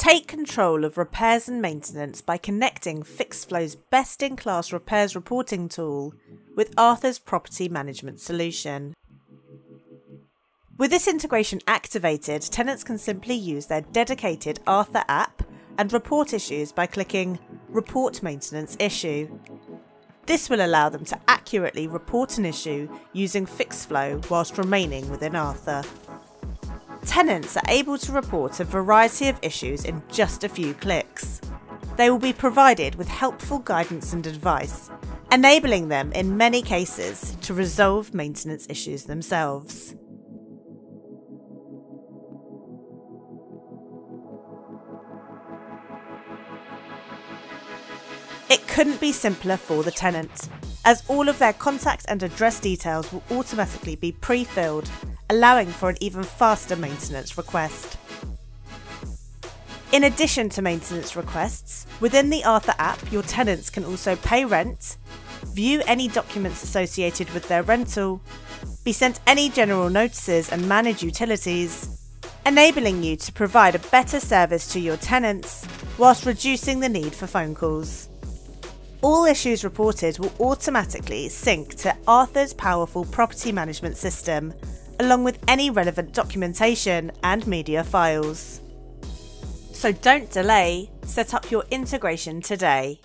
Take control of repairs and maintenance by connecting Fixflo's best-in-class repairs reporting tool with Arthur's property management solution. With this integration activated, tenants can simply use their dedicated Arthur app and report issues by clicking Report Maintenance Issue. This will allow them to accurately report an issue using Fixflo whilst remaining within Arthur. Tenants are able to report a variety of issues in just a few clicks. They will be provided with helpful guidance and advice, enabling them in many cases to resolve maintenance issues themselves. It couldn't be simpler for the tenant, as all of their contact and address details will automatically be pre-filled, allowing for an even faster maintenance request. In addition to maintenance requests, within the Arthur app your tenants can also pay rent, view any documents associated with their rental, be sent any general notices and manage utilities, enabling you to provide a better service to your tenants whilst reducing the need for phone calls. All issues reported will automatically sync to Arthur's powerful property management system, along with any relevant documentation and media files. So don't delay, set up your integration today.